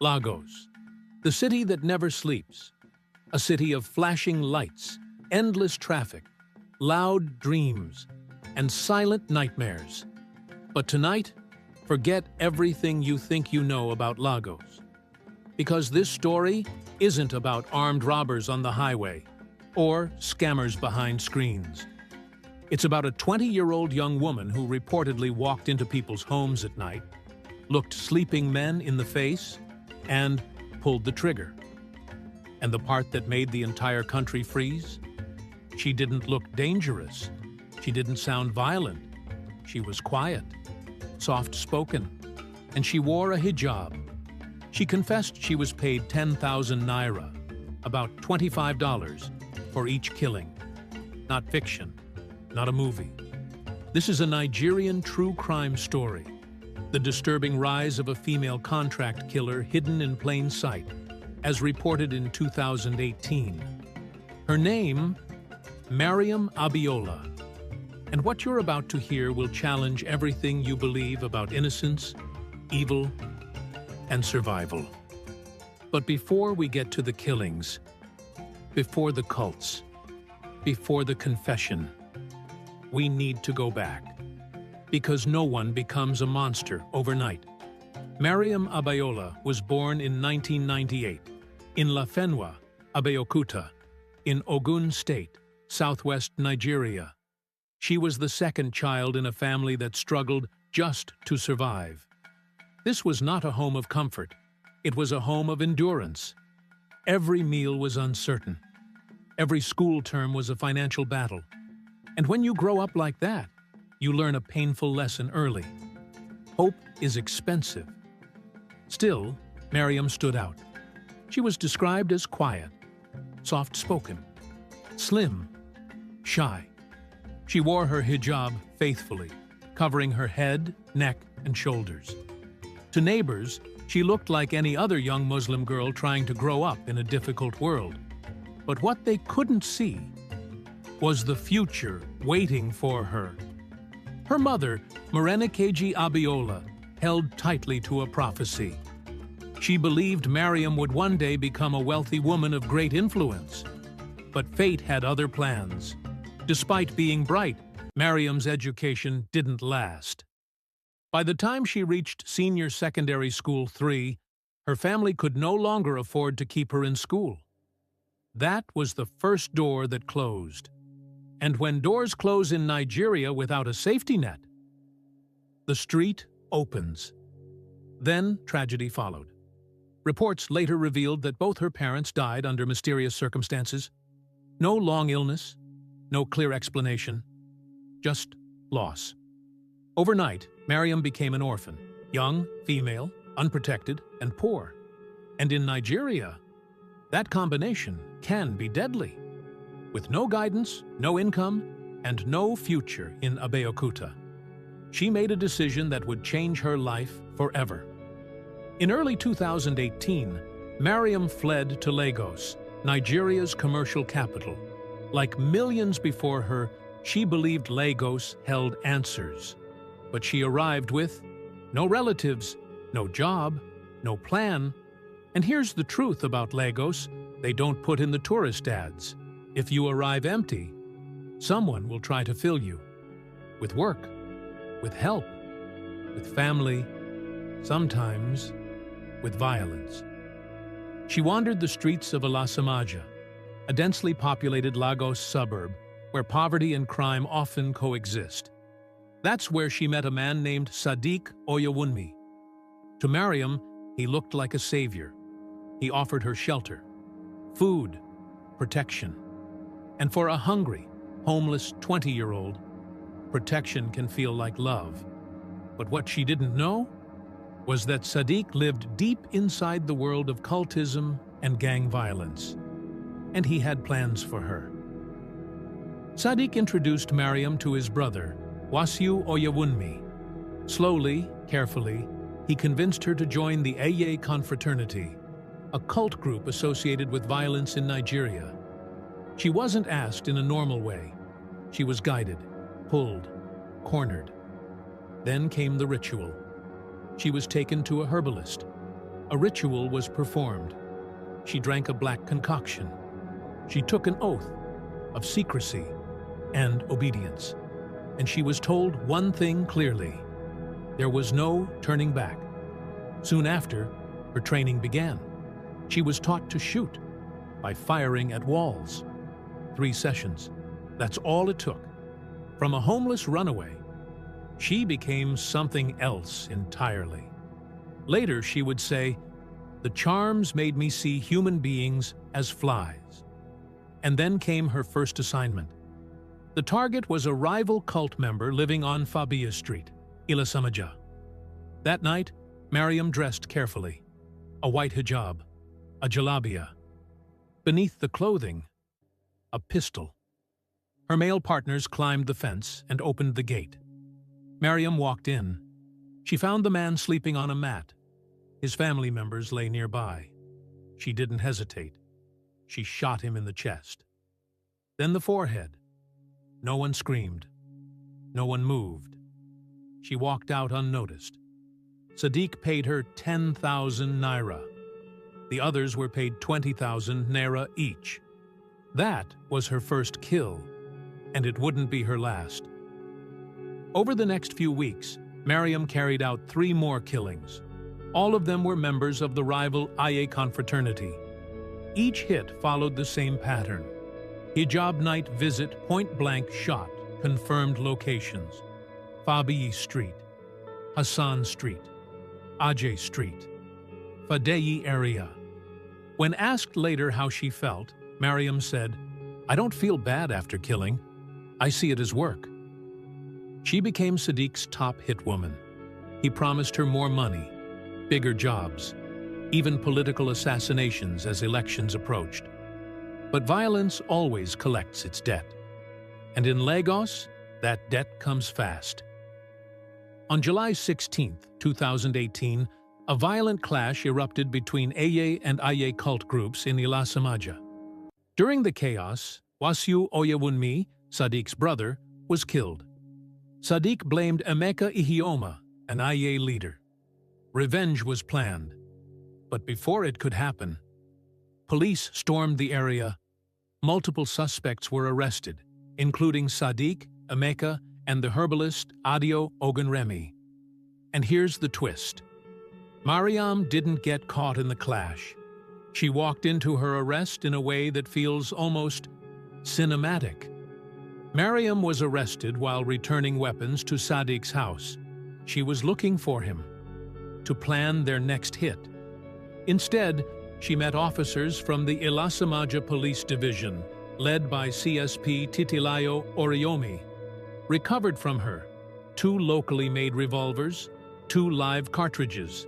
Lagos, the city that never sleeps. A city of flashing lights, endless traffic, loud dreams, and silent nightmares. But tonight, forget everything you think you know about Lagos. Because this story isn't about armed robbers on the highway or scammers behind screens. It's about a 20-year-old young woman who reportedly walked into people's homes at night, looked sleeping men in the face, and pulled the trigger. And the part that made the entire country freeze? She didn't look dangerous. She didn't sound violent. She was quiet, soft-spoken, and she wore a hijab. She confessed she was paid 10,000 naira, about $25, for each killing. Not fiction, not a movie. This is a Nigerian true crime story, the disturbing rise of a female contract killer hidden in plain sight, as reported in 2018. Her name, Mariam Abiola. And what you're about to hear will challenge everything you believe about innocence, evil, and survival. But before we get to the killings, before the cults, before the confession, we need to go back. Because no one becomes a monster overnight. Mariam Abiola was born in 1998 in Lafenwa, Abeokuta, in Ogun State, southwest Nigeria. She was the second child in a family that struggled just to survive. This was not a home of comfort. It was a home of endurance. Every meal was uncertain. Every school term was a financial battle. And when you grow up like that, you learn a painful lesson early. Hope is expensive. Still, Mariam stood out. She was described as quiet, soft-spoken, slim, shy. She wore her hijab faithfully, covering her head, neck, and shoulders. To neighbors, she looked like any other young Muslim girl trying to grow up in a difficult world. But what they couldn't see was the future waiting for her. Her mother, Mariam Abiola, held tightly to a prophecy. She believed Mariam would one day become a wealthy woman of great influence. But fate had other plans. Despite being bright, Mariam's education didn't last. By the time she reached senior secondary school 3, her family could no longer afford to keep her in school. That was the first door that closed. And when doors close in Nigeria without a safety net, the street opens. Then tragedy followed. Reports later revealed that both her parents died under mysterious circumstances. No long illness, no clear explanation, just loss. Overnight, Mariam became an orphan, young, female, unprotected, and poor. And in Nigeria, that combination can be deadly. With no guidance, no income, and no future in Abeokuta, she made a decision that would change her life forever. In early 2018, Mariam fled to Lagos, Nigeria's commercial capital. Like millions before her, she believed Lagos held answers. But she arrived with no relatives, no job, no plan. And here's the truth about Lagos: they don't put in the tourist ads. If you arrive empty, someone will try to fill you. With work, with help, with family, sometimes with violence. She wandered the streets of Alasamaja, a densely populated Lagos suburb where poverty and crime often coexist. That's where she met a man named Sadiq Oyewunmi. To Mariam, he looked like a savior. He offered her shelter, food, protection. And for a hungry, homeless 20-year-old, protection can feel like love. But what she didn't know was that Sadiq lived deep inside the world of cultism and gang violence. And he had plans for her. Sadiq introduced Mariam to his brother, Wasiu Oyewunmi. Slowly, carefully, he convinced her to join the Aiye confraternity, a cult group associated with violence in Nigeria. She wasn't asked in a normal way. She was guided, pulled, cornered. Then came the ritual. She was taken to a herbalist A ritual was performed. She drank a black concoction. She took an oath of secrecy and obedience. And she was told one thing clearly: there was no turning back. Soon after, her training began. She was taught to shoot by firing at walls. 3 sessions. That's all it took. From a homeless runaway, she became something else entirely. Later, she would say, "The charms made me see human beings as flies." And then came her first assignment. The target was a rival cult member living on Fabia Street, Ilasamaja. That night, Mariam dressed carefully. A white hijab, a jalabia. Beneath the clothing, a pistol. Her male partners climbed the fence and opened the gate. Mariam walked in. She found the man sleeping on a mat. His family members lay nearby. She didn't hesitate. She shot him in the chest. Then the forehead. No one screamed. No one moved. She walked out unnoticed. Sadiq paid her 10,000 naira. The others were paid 20,000 naira each. That was her first kill, and it wouldn't be her last. Over the next few weeks, Mariam carried out 3 more killings. All of them were members of the rival Aiye confraternity. Each hit followed the same pattern. Hijab night visit, point-blank shot, confirmed locations. Fabi Street, Hassan Street, Aiye Street, Fadeyi area. When asked later how she felt, Mariam said, "I don't feel bad after killing. I see it as work." She became Sadiq's top hitwoman. He promised her more money, bigger jobs, even political assassinations as elections approached. But violence always collects its debt. And in Lagos, that debt comes fast. On July 16, 2018, a violent clash erupted between Aiye and Aiye cult groups in Ilasamaja. During the chaos, Wasiu Oyewunmi, Sadiq's brother, was killed. Sadiq blamed Emeka Ihioma, an Aiye leader. Revenge was planned. But before it could happen, police stormed the area. Multiple suspects were arrested, including Sadiq, Emeka, and the herbalist Adio Ogunremi. And here's the twist. Mariam didn't get caught in the clash. She walked into her arrest in a way that feels almost cinematic. Mariam was arrested while returning weapons to Sadiq's house. She was looking for him to plan their next hit. Instead, she met officers from the Ilasamaja Police Division, led by CSP Titilayo Oriomi. Recovered from her 2 locally made revolvers, 2 live cartridges,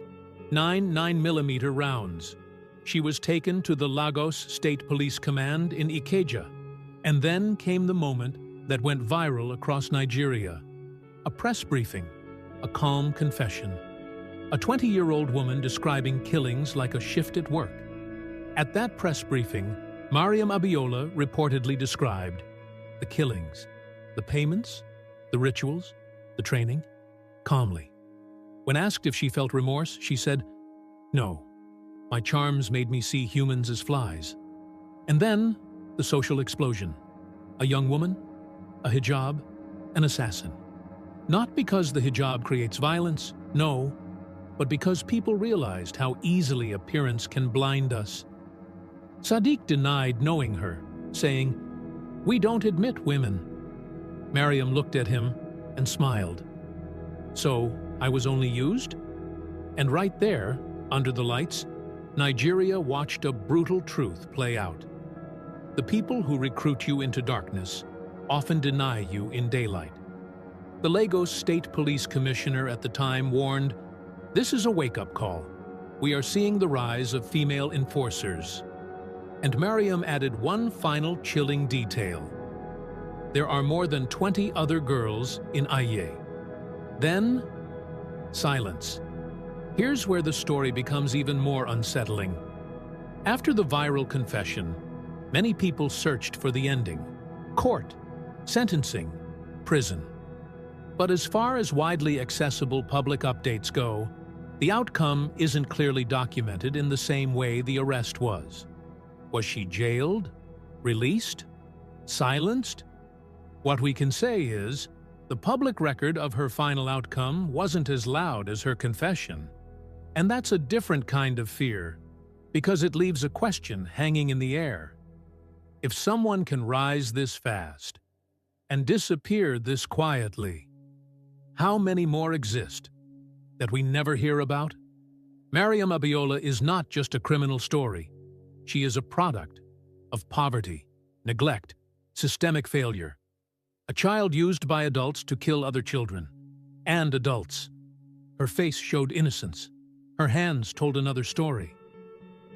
9 9mm rounds. She was taken to the Lagos State Police Command in Ikeja. And then came the moment that went viral across Nigeria. A press briefing, a calm confession. A 20-year-old woman describing killings like a shift at work. At that press briefing, Mariam Abiola reportedly described the killings, the payments, the rituals, the training, calmly. When asked if she felt remorse, she said, "No, my charms made me see humans as flies." And then, the social explosion. A young woman, a hijab, an assassin. Not because the hijab creates violence, no, but because people realized how easily appearance can blind us. Sadiq denied knowing her, saying, "We don't admit women." Mariam looked at him and smiled. "So, I was only used?" And right there, under the lights, Nigeria watched a brutal truth play out. The people who recruit you into darkness often deny you in daylight. The Lagos State Police Commissioner at the time warned, "This is a wake-up call. We are seeing the rise of female enforcers." And Mariam added one final chilling detail. There are more than 20 other girls in Aiye. Then, silence. Here's where the story becomes even more unsettling. After the viral confession, many people searched for the ending. Court, sentencing, prison. But as far as widely accessible public updates go, The outcome isn't clearly documented in the same way the arrest was. Was she jailed? Released? Silenced? What we can say is, the public record of her final outcome wasn't as loud as her confession. And that's a different kind of fear, because it leaves a question hanging in the air. If someone can rise this fast and disappear this quietly, how many more exist that we never hear about? Mariam Abiola is not just a criminal story. She is a product of poverty, neglect, systemic failure. A child used by adults to kill other children and adults. Her face showed innocence. Her hands told another story.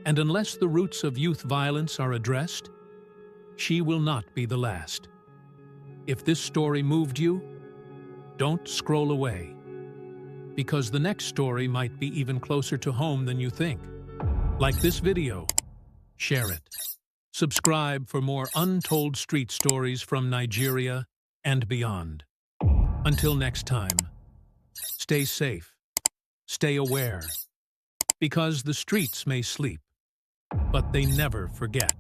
And unless the roots of youth violence are addressed, she will not be the last. If this story moved you, don't scroll away, because the next story might be even closer to home than you think. Like this video, share it. Subscribe for more untold street stories from Nigeria and beyond. Until next time, stay safe, stay aware, because the streets may sleep, but they never forget.